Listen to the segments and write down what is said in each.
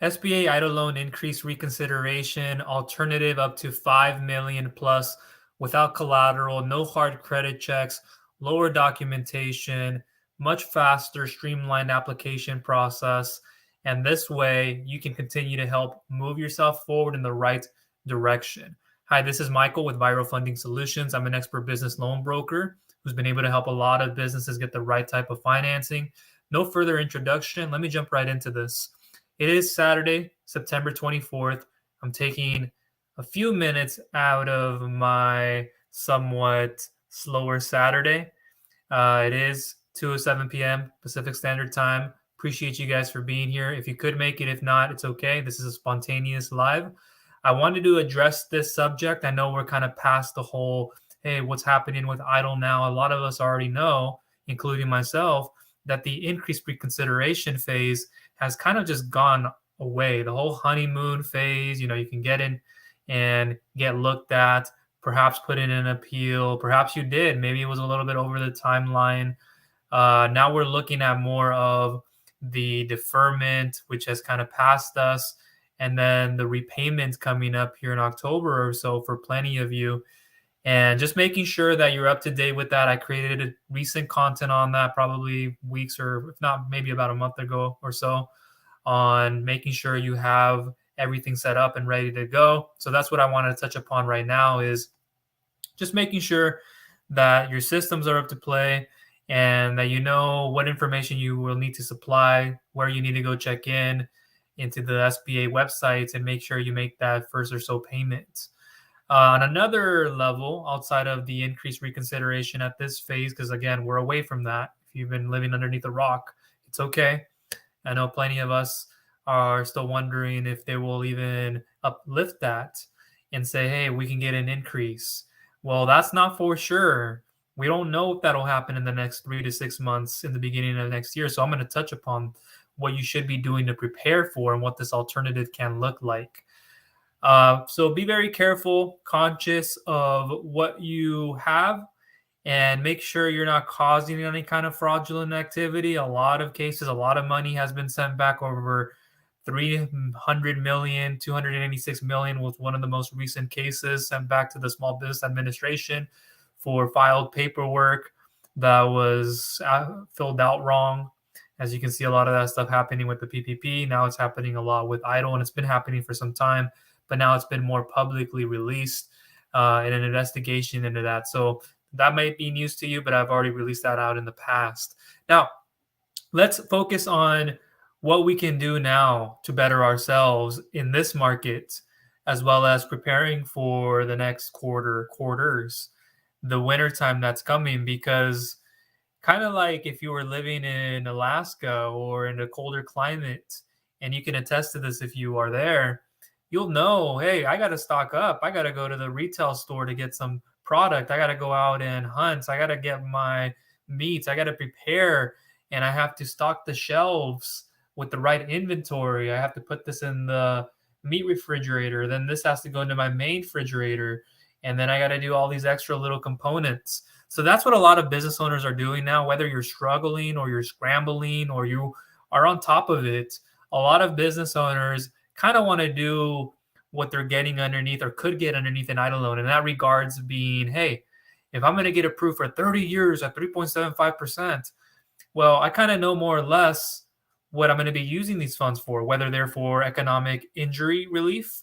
SBA EIDL Loan increased reconsideration, alternative up to 5 million plus without collateral, no hard credit checks, lower documentation, much faster, streamlined application process. And this way you can continue to help move yourself forward in the right direction. Hi, this is Michael with Viral Funding Solutions. I'm an expert business loan broker who's been able to help a lot of businesses get the right type of financing. No further introduction. Let me jump right into this. It is Saturday, September 24th. I'm taking a few minutes out of my somewhat slower Saturday. It is 2:07 p.m. Pacific Standard Time. Appreciate you guys for being here. If you could make it, if not, it's okay. This is a spontaneous live. I wanted to address this subject. I know we're kind of past the whole, hey, what's happening with EIDL now? A lot of us already know, including myself, that the increased reconsideration phase has kind of just gone away. The whole honeymoon phase, you can get in and get looked at, perhaps put in an appeal. Perhaps you did. Maybe it was a little bit over the timeline. Now we're looking at more of the deferment, which has kind of passed us, and then the repayment coming up here in October or so for plenty of you. And just making sure that you're up to date with that. I created recent content on that probably weeks or if not, maybe about a month ago or so on making sure you have everything set up and ready to go. So that's what I want to touch upon right now is just making sure that your systems are up to play and that you know what information you will need to supply, where you need to go check in into the SBA websites and make sure you make that first or so payment. On another level, outside of the increased reconsideration at this phase, because again, we're away from that. If you've been living underneath a rock, it's okay. I know plenty of us are still wondering if they will even uplift that and say, hey, we can get an increase. Well, that's not for sure. We don't know if that'll happen in the next 3 to 6 months in the beginning of next year. So I'm going to touch upon what you should be doing to prepare for and what this alternative can look like. So be very careful, conscious of what you have, and make sure you're not causing any kind of fraudulent activity. A lot of cases, a lot of money has been sent back. Over 300 million, 286 million was one of the most recent cases sent back to the Small Business Administration for filed paperwork that was filled out wrong. As you can see, a lot of that stuff happening with the PPP. Now it's happening a lot with EIDL, and it's been happening for some time, but now it's been more publicly released in an investigation into that. So that might be news to you, but I've already released that out in the past. Now, let's focus on what we can do now to better ourselves in this market, as well as preparing for the next quarters, the winter time that's coming, because kind of like if you were living in Alaska or in a colder climate, and you can attest to this if you are there, you'll know, hey, I got to stock up. I got to go to the retail store to get some product. I got to go out and hunt. I got to get my meats. I got to prepare, and I have to stock the shelves with the right inventory. I have to put this in the meat refrigerator. Then this has to go into my main refrigerator. And then I got to do all these extra little components. So that's what a lot of business owners are doing now, whether you're struggling or you're scrambling or you are on top of it. A lot of business owners kind of want to do what they're getting underneath or could get underneath an EIDL loan. In that regards being, hey, if I'm going to get approved for 30 years at 3.75%, well, I kind of know more or less what I'm going to be using these funds for, whether they're for economic injury relief,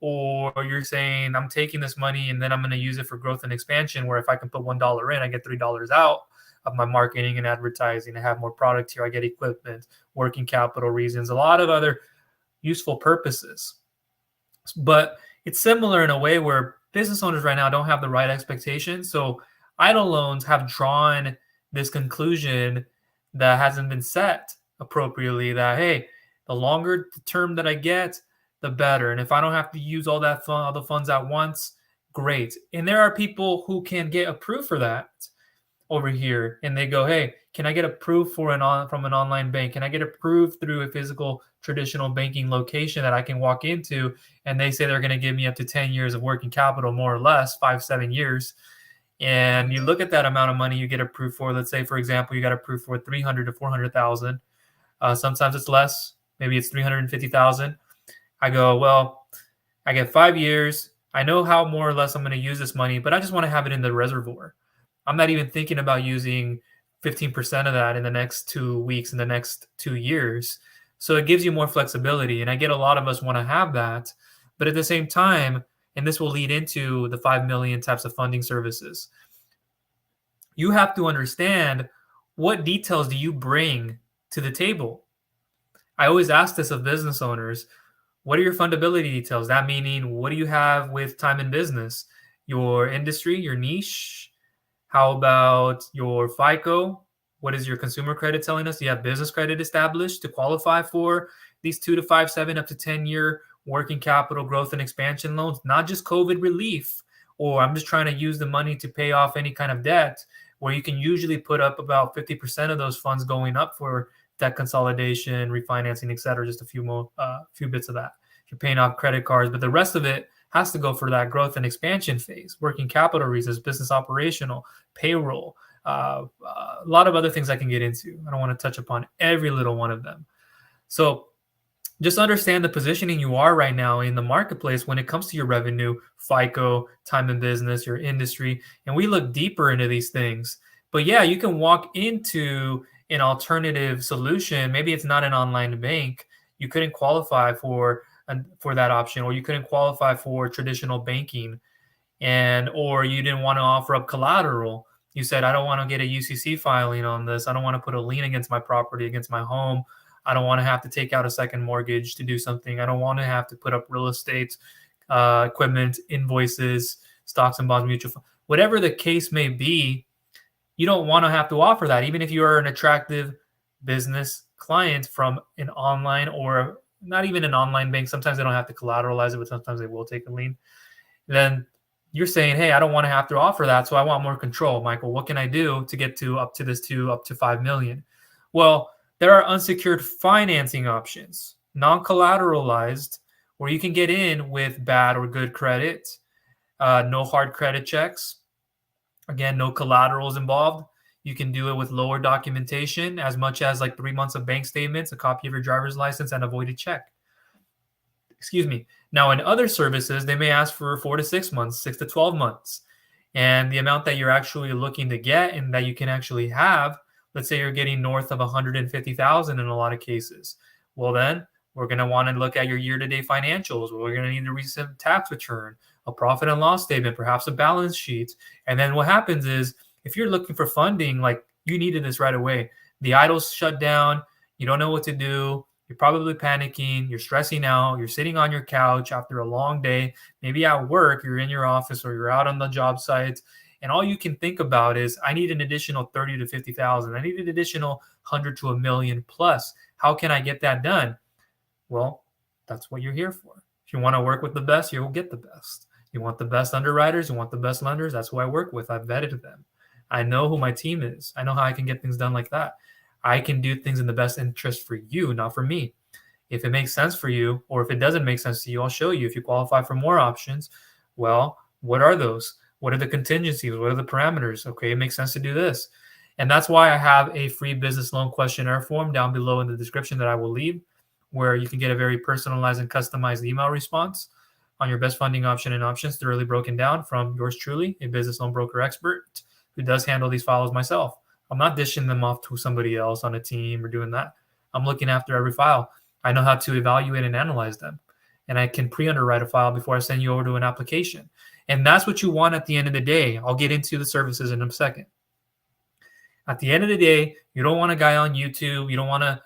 or you're saying I'm taking this money and then I'm going to use it for growth and expansion, where if I can put $1 in, I get $3 out of my marketing and advertising. I have more product here. I get equipment, working capital reasons, a lot of other useful purposes. But it's similar in a way where business owners right now don't have the right expectations. So EIDL loans have drawn this conclusion that hasn't been set appropriately, that, hey, the longer the term that I get, the better. And if I don't have to use all the funds at once, great. And there are people who can get approved for that over here. And they go, hey, can I get approved from an online bank? Can I get approved through a physical traditional banking location that I can walk into? And they say they're going to give me up to 10 years of working capital, more or less, 5-7 years. And you look at that amount of money you get approved for. Let's say, for example, you got approved for 300 to 400,000. Sometimes it's less. maybe it's 350,000. I go, well, I get 5 years. I know how more or less I'm going to use this money, but I just want to have it in the reservoir. I'm not even thinking about using 15% of that in the next 2 weeks, in the next 2 years. So it gives you more flexibility. And I get a lot of us want to have that. But at the same time, and this will lead into the 5 million types of funding services, you have to understand, what details do you bring to the table? I always ask this of business owners. What are your fundability details? That meaning, what do you have with time in business? Your industry, your niche? How about your FICO? What is your consumer credit telling us? Do you have business credit established to qualify for these 2 to 5, 7, up to 10-year working capital growth and expansion loans? Not just COVID relief, or I'm just trying to use the money to pay off any kind of debt, where you can usually put up about 50% of those funds going up for debt consolidation, refinancing, et cetera, just a few bits of that. If you're paying off credit cards, but the rest of it has to go for that growth and expansion phase, working capital reasons, business operational, payroll, a lot of other things I can get into. I don't want to touch upon every little one of them. So just understand the positioning you are right now in the marketplace when it comes to your revenue, FICO, time in business, your industry, and we look deeper into these things. But yeah, you can walk into an alternative solution. Maybe it's not an online bank. You couldn't qualify for that option, or you couldn't qualify for traditional banking, or you didn't want to offer up collateral. You said, I don't want to get a UCC filing on this. I don't want to put a lien against my property, against my home. I don't want to have to take out a second mortgage to do something. I don't want to have to put up real estate, equipment, invoices, stocks and bonds, mutual funds. Whatever the case may be, you don't want to have to offer that, even if you are an attractive business client from an online, or not even an online bank. Sometimes they don't have to collateralize it, but sometimes they will take a lien. Then you're saying, hey, I don't want to have to offer that, so I want more control. Michael, what can I do to get to up to 5 million? Well, there are unsecured financing options, non-collateralized, where you can get in with bad or good credit, no hard credit checks. Again, no collaterals involved. You can do it with lower documentation, as much as like 3 months of bank statements, a copy of your driver's license, and a voided check. Excuse me. Now, in other services, they may ask for 4 to 6 months, 6 to 12 months. And the amount that you're actually looking to get and that you can actually have, let's say you're getting north of 150,000 in a lot of cases. Well, then we're going to want to look at your year-to-date financials. We're going to need a recent tax return, a profit and loss statement, perhaps a balance sheet. And then what happens is, if you're looking for funding, like you needed this right away, the EIDL's shut down, you don't know what to do, you're probably panicking, you're stressing out, you're sitting on your couch after a long day, maybe at work, you're in your office, or you're out on the job site, and all you can think about is, I need an additional 30 to 50,000. I need an additional 100 to 1 million plus. How can I get that done? Well, that's what you're here for. If you want to work with the best, you'll get the best. You want the best underwriters, you want the best lenders, that's who I work with. I've vetted them. I know who my team is. I know how I can get things done like that. I can do things in the best interest for you, not for me. If it makes sense for you, or if it doesn't make sense to you, I'll show you. If you qualify for more options, well, what are those? What are the contingencies? What are the parameters? Okay, it makes sense to do this. And that's why I have a free business loan questionnaire form down below in the description that I will leave, where you can get a very personalized and customized email response on your best funding option and options, thoroughly broken down from yours truly, a business loan broker expert who does handle these files myself. I'm not dishing them off to somebody else on a team or doing that. I'm looking after every file. I know how to evaluate and analyze them. And I can pre-underwrite a file before I send you over to an application. And that's what you want at the end of the day. I'll get into the services in a second. At the end of the day, you don't want a guy on YouTube. You don't want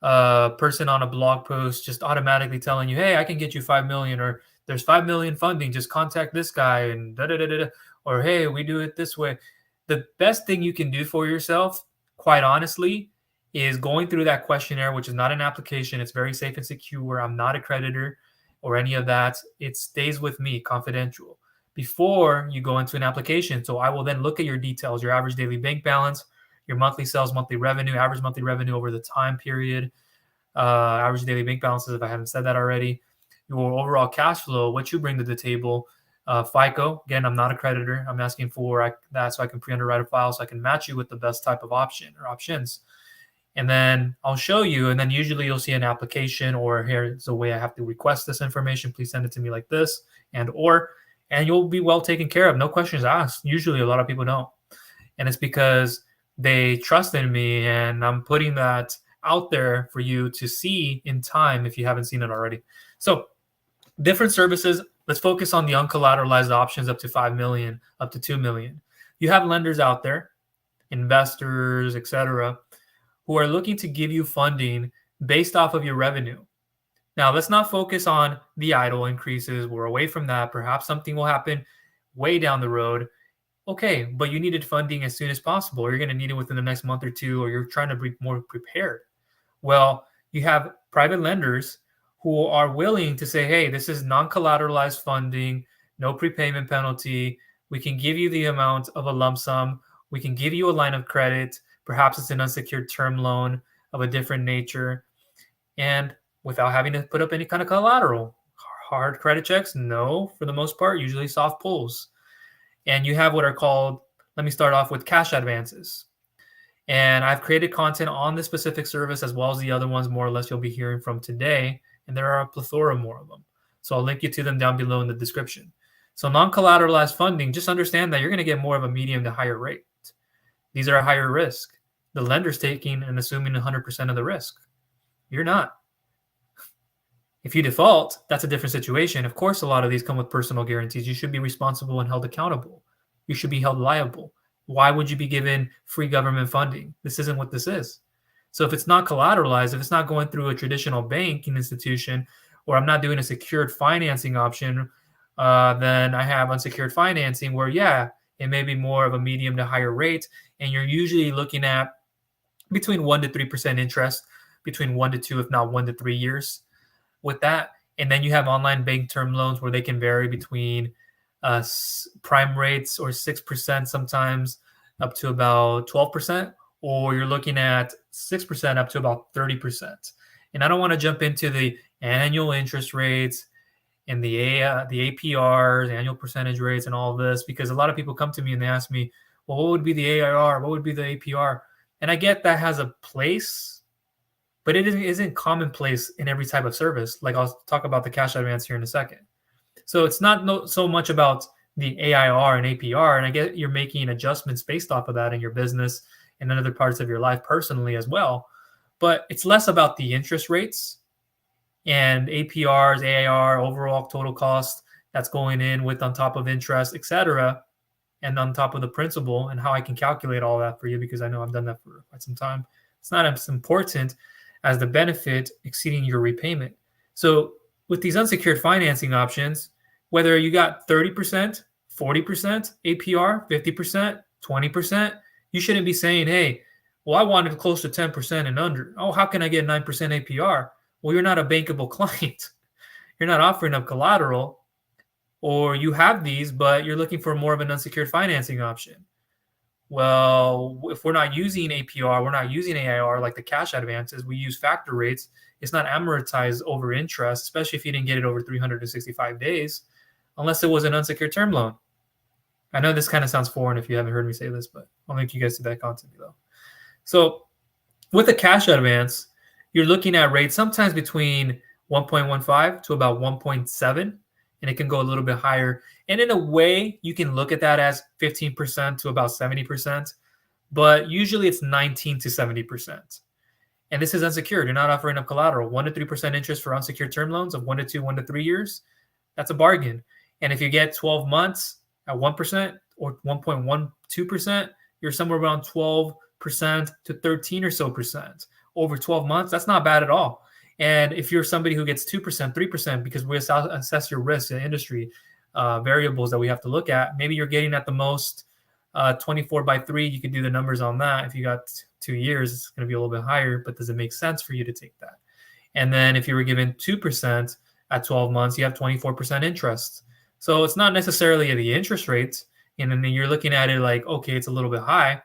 a person on a blog post just automatically telling you, hey, I can get you 5 million, or there's 5 million funding. Just contact this guy and da-da-da-da-da. Or, hey, we do it this way. The best thing you can do for yourself, quite honestly, is going through that questionnaire, which is not an application. It's very safe and secure. I'm not a creditor or any of that. It stays with me, confidential, before you go into an application. So I will then look at your details, your average daily bank balance, your monthly sales, monthly revenue, average monthly revenue over the time period, average daily bank balances, if I haven't said that already, your overall cash flow, what you bring to the table, FICO. Again, I'm not a creditor. I'm asking for that so I can pre-underwrite a file so I can match you with the best type of option or options. And then I'll show you, and then usually you'll see an application, or here's the way I have to request this information. Please send it to me like this, and you'll be well taken care of. No questions asked. Usually a lot of people don't. And it's because they trust in me, and I'm putting that out there for you to see in time if you haven't seen it already. So different services. Let's focus on the uncollateralized options up to 5 million, up to 2 million. You have lenders out there, investors, etc., who are looking to give you funding based off of your revenue. Now, let's not focus on the EIDL increases. We're away from that. Perhaps something will happen way down the road. Okay, but you needed funding as soon as possible. Or you're going to need it within the next month or two, or you're trying to be more prepared. Well, you have private lenders who are willing to say, hey, this is non-collateralized funding, no prepayment penalty. We can give you the amount of a lump sum. We can give you a line of credit. Perhaps it's an unsecured term loan of a different nature, and without having to put up any kind of collateral. Hard credit checks? No, for the most part, usually soft pulls. And you have what are called, let me start off with cash advances. And I've created content on this specific service as well as the other ones more or less you'll be hearing from today. And there are a plethora more of them. So I'll link you to them down below in the description. So non-collateralized funding, just understand that you're going to get more of a medium to higher rate. These are a higher risk. The lender's taking and assuming 100% of the risk. You're not. If you default, that's a different situation. Of course, a lot of these come with personal guarantees. You should be responsible and held accountable. You should be held liable. Why would you be given free government funding? This isn't what this is. So if it's not collateralized, if it's not going through a traditional banking institution, or I'm not doing a secured financing option, then I have unsecured financing where, yeah, it may be more of a medium to higher rate. And you're usually looking at between 1 to 3% interest, between 1 to 2, if not 1 to 3 years with that. And then you have online bank term loans where they can vary between prime rates or 6% sometimes up to about 12%, or you're looking at 6% up to about 30%. And I don't want to jump into the annual interest rates and the APRs, annual percentage rates, and all of this, because a lot of people come to me and they ask me, well, what would be the AIR? What would be the APR? And I get that has a place, but it isn't commonplace in every type of service. Like I'll talk about the cash advance here in a second. So it's not so much about the AIR and APR, and I get you're making adjustments based off of that in your business and in other parts of your life personally as well. But it's less about the interest rates and APRs, AIR, overall total cost that's going in with on top of interest, etc., and on top of the principal, and how I can calculate all that for you, because I know I've done that for quite some time. It's not as important as the benefit exceeding your repayment. So with these unsecured financing options, whether you got 30%, 40% APR, 50%, 20%, you shouldn't be saying, hey, well, I wanted close to 10% and under. Oh, how can I get 9% APR? Well, you're not a bankable client. You're not offering up collateral, or you have these, but you're looking for more of an unsecured financing option. Well, if we're not using APR, we're not using AIR like the cash advances, we use factor rates. It's not amortized over interest, especially if you didn't get it over 365 days, unless it was an unsecured term loan. I know this kind of sounds foreign if you haven't heard me say this, but I'll link you guys to that content below. So with the cash advance, you're looking at rates sometimes between 1.15 to about 1.7, and it can go a little bit higher. And in a way, you can look at that as 15% to about 70%, but usually it's 19 to 70%. And this is unsecured. You're not offering up collateral. 1 to 3% interest for unsecured term loans of 1 to 2, 1 to 3 years. That's a bargain. And if you get 12 months at 1% or 1.12%, you're somewhere around 12% to 13 or so percent. Over 12 months, that's not bad at all. And if you're somebody who gets 2%, 3%, because we assess your risk in industry variables that we have to look at, maybe you're getting at the most 24 by 3. You could do the numbers on that. If you got 2 years, it's going to be a little bit higher, but does it make sense for you to take that? And then if you were given 2% at 12 months, you have 24% interest. So it's not necessarily the interest rates. And then you're looking at it like, okay, it's a little bit high.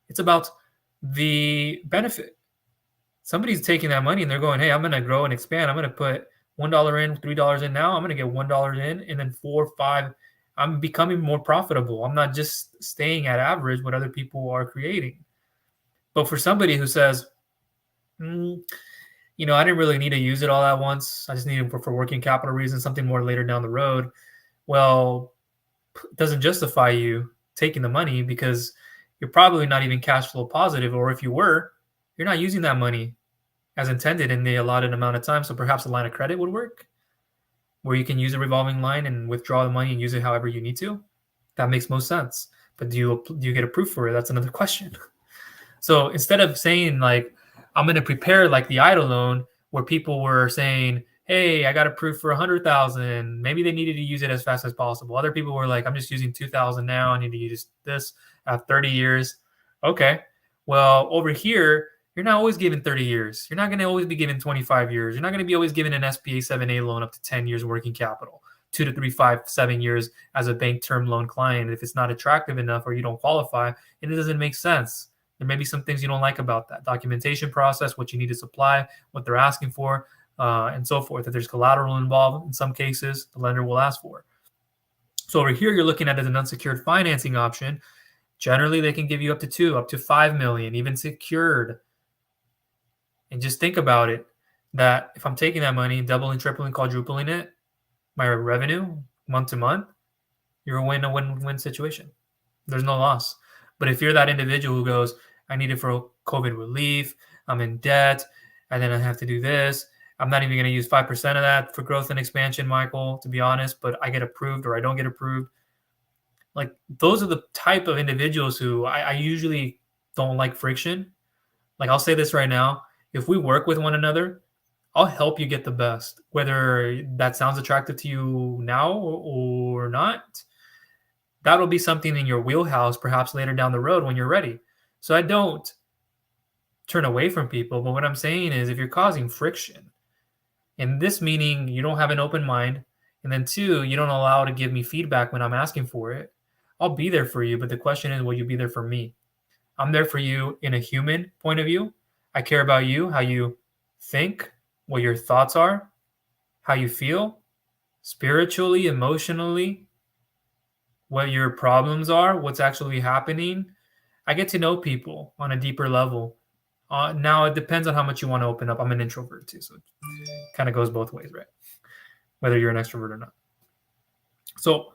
It's about the benefit. Somebody's taking that money and they're going, hey, I'm going to grow and expand. I'm going to put $1 in, $3 in now. I'm going to get $1 in, and then 4, 5. I'm becoming more profitable. I'm not just staying at average what other people are creating. But for somebody who says, Mm, I didn't really need to use it all at once. I just needed it for working capital reasons, something more later down the road. Well, it doesn't justify you taking the money because you're probably not even cash flow positive, or if you were, you're not using that money as intended in the allotted amount of time. So perhaps a line of credit would work where you can use a revolving line and withdraw the money and use it however you need to. That makes most sense. But do you get approved for it? That's another question. So instead of saying like, I'm going to prepare like the EIDL loan where people were saying, hey, I got approved for 100,000. Maybe they needed to use it as fast as possible. Other people were like, I'm just using 2,000 now. I need to use this at 30 years. Okay. Well, over here, you're not always given 30 years. You're not going to always be given 25 years. You're not going to be always given an SBA 7A loan up to 10 years working capital, 2 to 3, 5, 7 years as a bank term loan client. If it's not attractive enough or you don't qualify, it doesn't make sense. There may be some things you don't like about that documentation process, what you need to supply, what they're asking for, and so forth. If there's collateral involved, in some cases, the lender will ask for. So over here, you're looking at it as an unsecured financing option. Generally, they can give you up to 2, up to 5 million, even secured. And just think about it, that if I'm taking that money, doubling, tripling, quadrupling it, my revenue month to month, you're a win-win situation. There's no loss. But if you're that individual who goes, I need it for COVID relief, I'm in debt, and then I have to do this, I'm not even going to use 5% of that for growth and expansion, Michael, to be honest, but I get approved or I don't get approved. Like, those are the type of individuals who I usually don't like friction. Like, I'll say this right now. If we work with one another, I'll help you get the best, whether that sounds attractive to you now or not. That'll be something in your wheelhouse, perhaps later down the road when you're ready. So I don't turn away from people, but what I'm saying is if you're causing friction, and this meaning you don't have an open mind, and then 2, you don't allow to give me feedback when I'm asking for it, I'll be there for you. But the question is, will you be there for me? I'm there for you in a human point of view. I care about you, how you think, what your thoughts are, how you feel, spiritually, emotionally, what your problems are, what's actually happening. I get to know people on a deeper level. Now, it depends on how much you want to open up. I'm an introvert too, so it kind of goes both ways, right? Whether you're an extrovert or not. So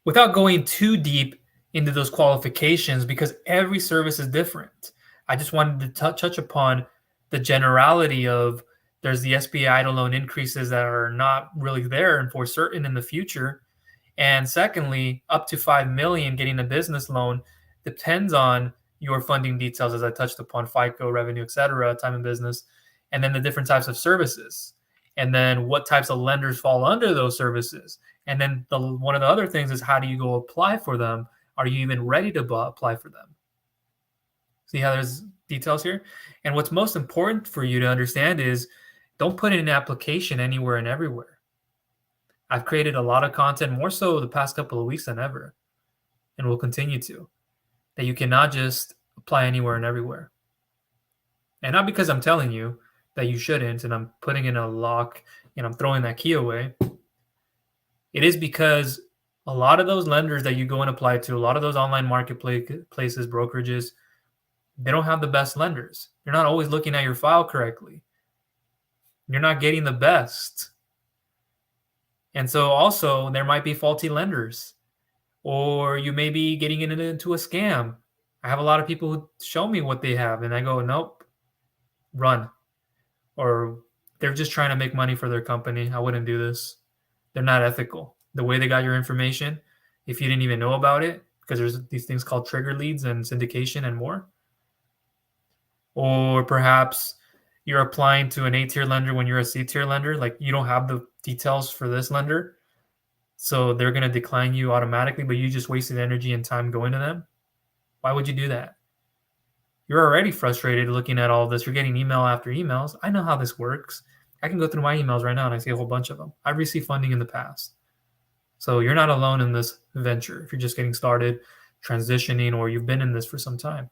without going too deep into those qualifications, because every service is different, I just wanted to touch upon the generality of there's the SBA EIDL loan increases that are not really there and for certain in the future. And secondly, up to 5 million getting a business loan depends on your funding details, as I touched upon, FICO, revenue, et cetera, time in business, and then the different types of services, and then what types of lenders fall under those services. And then one of the other things is, how do you go apply for them? Are you even ready to apply for them? See how there's details here? And what's most important for you to understand is, don't put in an application anywhere and everywhere. I've created a lot of content, more so the past couple of weeks than ever, and will continue to, that you cannot just apply anywhere and everywhere. And not because I'm telling you that you shouldn't and I'm putting in a lock and I'm throwing that key away. It is because a lot of those lenders that you go and apply to, a lot of those online marketplaces, brokerages, they don't have the best lenders. You're not always looking at your file correctly. You're not getting the best. And so also there might be faulty lenders, or you may be getting into a scam. I have a lot of people who show me what they have and I go, nope, run. Or they're just trying to make money for their company. I wouldn't do this. They're not ethical. The way they got your information, if you didn't even know about it, because there's these things called trigger leads and syndication and more. Or perhaps you're applying to an A-tier lender when you're a C-tier lender. Like, you don't have the details for this lender, so they're going to decline you automatically, but you just wasted energy and time going to them. Why would you do that? You're already frustrated looking at all this. You're getting email after emails. I know how this works. I can go through my emails right now and I see a whole bunch of them. I've received funding in the past. So you're not alone in this venture if you're just getting started, transitioning, or you've been in this for some time.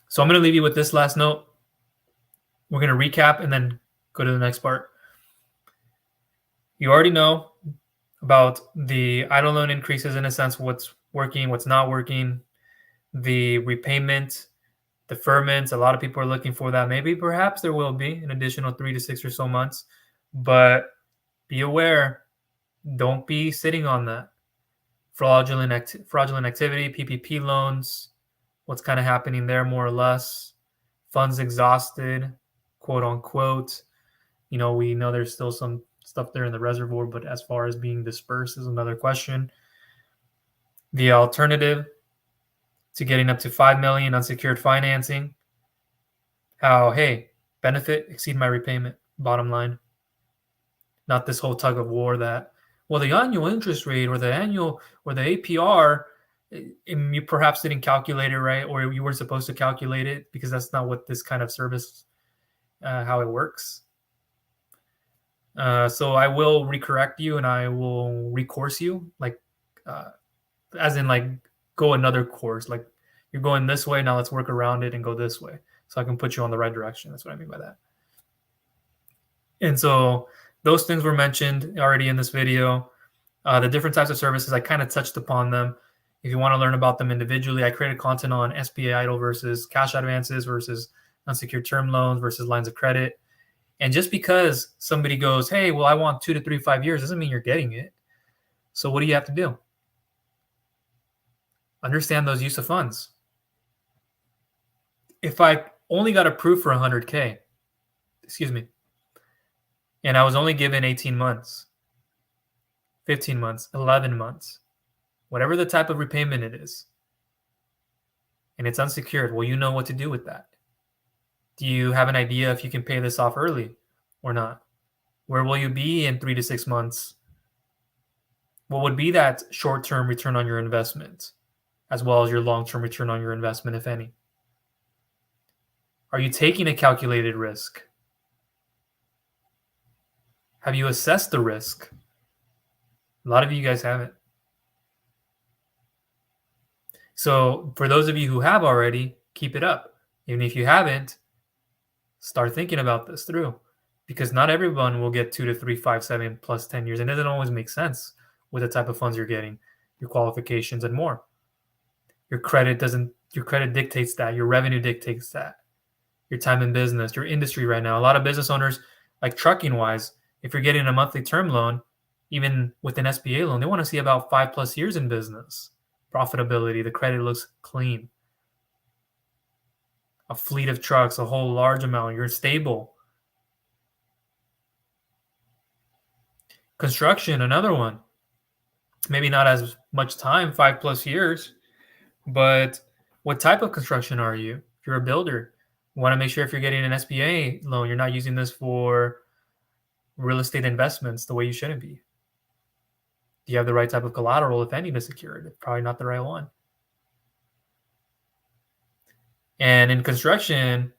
So I'm going to leave you with this last note. We're going to recap and then go to the next part. You already know about the EIDL loan increases, in a sense, what's working, what's not working, the repayment Deferments, a lot of people are looking for that. Maybe perhaps there will be an additional 3 to 6 or so months, but be aware, don't be sitting on that. Fraudulent activity, PPP loans, what's kind of happening there more or less. Funds exhausted, quote unquote. We know there's still some stuff there in the reservoir, but as far as being dispersed is another question. The alternative to getting up to $5 million unsecured financing, benefit exceed my repayment, bottom line. Not this whole tug of war that, well, the annual interest rate or the APR, you perhaps didn't calculate it right, or you weren't supposed to calculate it because that's not what this kind of service, how it works. So I will recorrect you and I will recourse you, as in go another course. Like you're going this way, now let's work around it and go this way. So I can put you on the right direction. That's what I mean by that. And so those things were mentioned already in this video. The different types of services, I kind of touched upon them. If you want to learn about them individually, I created content on SBA EIDL versus cash advances versus unsecured term loans versus lines of credit. And just because somebody goes, hey, well, I want 2 to 3, 5 years, doesn't mean you're getting it. So what do you have to do? Understand those use of funds. If I only got approved for 100K, and I was only given 18 months, 15 months, 11 months, whatever the type of repayment it is, and it's unsecured, well, you know what to do with that. Do you have an idea if you can pay this off early or not? Where will you be in 3 to 6 months? What would be that short-term return on your investment, as well as your long-term return on your investment, if any? Are you taking a calculated risk? Have you assessed the risk? A lot of you guys haven't. So for those of you who have already, keep it up. Even if you haven't, start thinking about this through, because not everyone will get 2 to 3, 5, 7 plus 10 years. And it doesn't always make sense with the type of funds you're getting, your qualifications and more. Your credit dictates that. Your revenue dictates that. Your time in business, your industry right now. A lot of business owners, like trucking wise, if you're getting a monthly term loan, even with an SBA loan, they want to see about 5+ years in business. Profitability, the credit looks clean. A fleet of trucks, a whole large amount, you're stable. Construction, another one. Maybe not as much time, 5+ years, but what type of construction are you? If you're a builder, you want to make sure if you're getting an SBA loan, you're not using this for real estate investments the way you shouldn't be. Do you have the right type of collateral, if any, to secure it? Probably not the right one. And in construction,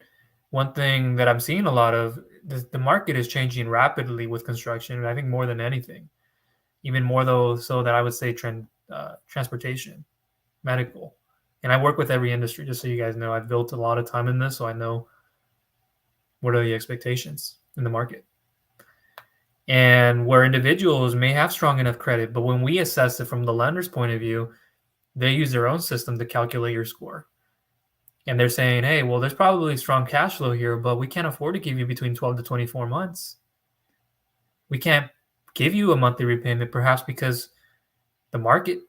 one thing that I'm seeing a lot of, the market is changing rapidly with construction. I think more than anything, even more though, so that I would say transportation, medical. And I work with every industry, just so you guys know. I've built a lot of time in this, so I know what are the expectations in the market. And where individuals may have strong enough credit, but when we assess it from the lender's point of view, they use their own system to calculate your score. And they're saying, hey, well, there's probably strong cash flow here, but we can't afford to give you between 12 to 24 months. We can't give you a monthly repayment, perhaps because the market.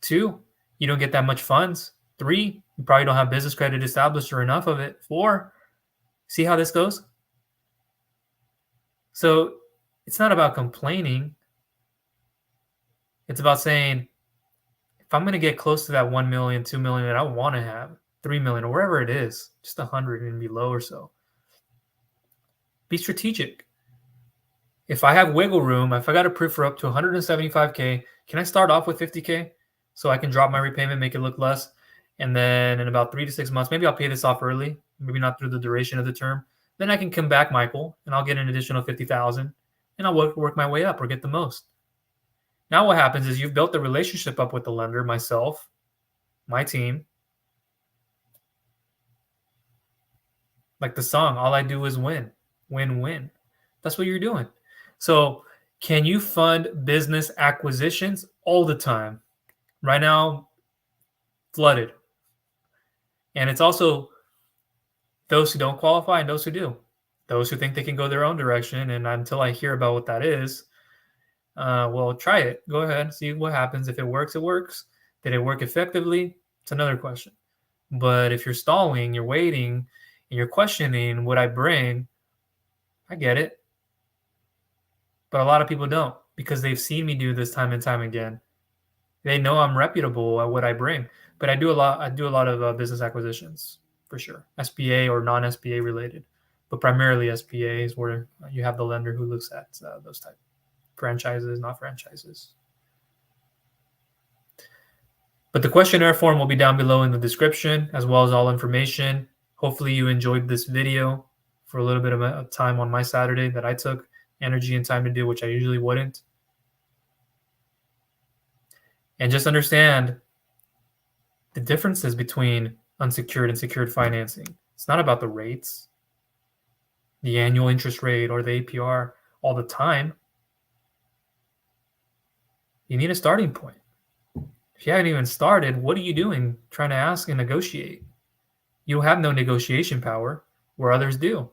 2, you don't get that much funds. 3, you probably don't have business credit established or enough of it. 4, see how this goes? So it's not about complaining. It's about saying, if I'm going to get close to that 1 million, 2 million that I want to have, 3 million, or wherever it is, just 100 and below or so, be strategic. If I have wiggle room, if I got approved for up to 175K, can I start off with 50K so I can drop my repayment, make it look less? And then in about 3 to 6 months, maybe I'll pay this off early, maybe not through the duration of the term. Then I can come back, Michael, and I'll get an additional 50,000, and I'll work my way up or get the most. Now what happens is you've built the relationship up with the lender, myself, my team. Like the song, all I do is win, win, win. That's what you're doing. So can you fund business acquisitions all the time? Right now, flooded. And it's also those who don't qualify and those who do. Those who think they can go their own direction, and until I hear about what that is, well, try it. Go ahead, see what happens. If it works, it works. Did it work effectively? It's another question. But if you're stalling, you're waiting, and you're questioning what I bring, I get it. But a lot of people don't, because they've seen me do this time and time again. They know I'm reputable at what I bring. But I do a lot of business acquisitions, for sure. SBA or non-SBA related. But primarily SBA is where you have the lender who looks at those type franchises, not franchises. But the questionnaire form will be down below in the description, as well as all information. Hopefully you enjoyed this video for a little bit of time on my Saturday that I took energy and time to do, which I usually wouldn't. And just understand the differences between unsecured and secured financing. It's not about the rates, the annual interest rate, or the APR all the time. You need a starting point. If you haven't even started, what are you doing trying to ask and negotiate? You have no negotiation power where others do.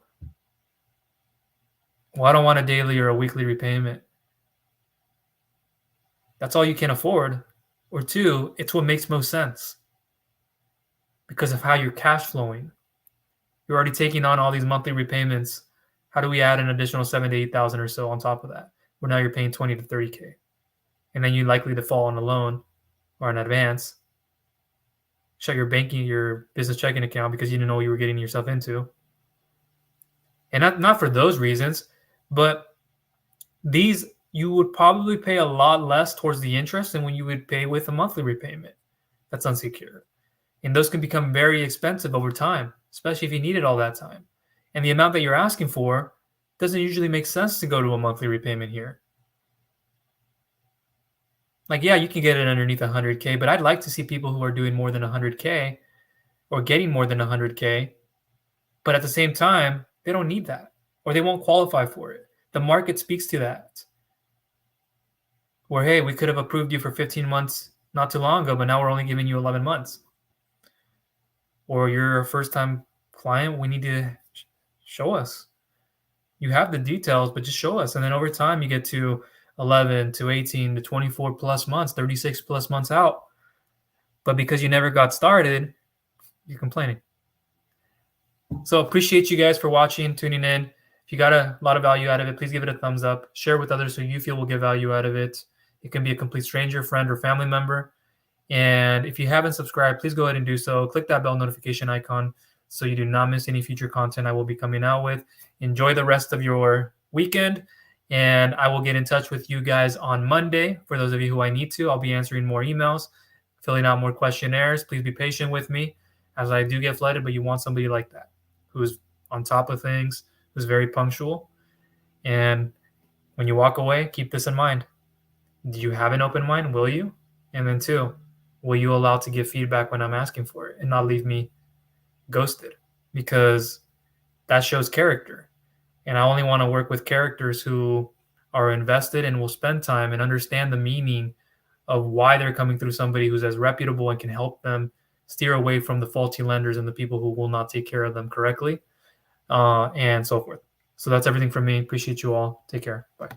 Well, I don't want a daily or a weekly repayment. That's all you can afford. Or two, it's what makes most sense because of how you're cash flowing. You're already taking on all these monthly repayments. How do we add an additional 7,000 to 8,000 or so on top of that? Where now you're paying 20 to 30K. And then you're likely to fall on a loan or an advance. Shut your business checking account because you didn't know what you were getting yourself into. And not for those reasons, but these you would probably pay a lot less towards the interest than when you would pay with a monthly repayment that's unsecured. And those can become very expensive over time, especially if you need it all that time. And the amount that you're asking for doesn't usually make sense to go to a monthly repayment here. Like, yeah, you can get it underneath 100K, but I'd like to see people who are doing more than 100K or getting more than 100K. But at the same time, they don't need that or they won't qualify for it. The market speaks to that. Where, hey, we could have approved you for 15 months not too long ago, but now we're only giving you 11 months. Or you're a first-time client, we need to show us. You have the details, but just show us. And then over time, you get to 11 to 18 to 24 plus months, 36 plus months out. But because you never got started, you're complaining. So appreciate you guys for watching, tuning in. If you got a lot of value out of it, please give it a thumbs up. Share with others who you feel will get value out of it. It can be a complete stranger, friend, or family member. And if you haven't subscribed, please go ahead and do so. Click that bell notification icon so you do not miss any future content I will be coming out with. Enjoy the rest of your weekend, and I will get in touch with you guys on Monday. For those of you who I need to, I'll be answering more emails, filling out more questionnaires. Please be patient with me as I do get flooded, but you want somebody like that who's on top of things, who's very punctual. And when you walk away, keep this in mind. Do you have an open mind? Will you? And then two, will you allow to give feedback when I'm asking for it and not leave me ghosted? Because that shows character. And I only want to work with characters who are invested and will spend time and understand the meaning of why they're coming through somebody who's as reputable and can help them steer away from the faulty lenders and the people who will not take care of them correctly, and so forth. So that's everything from me. Appreciate you all. Take care. Bye.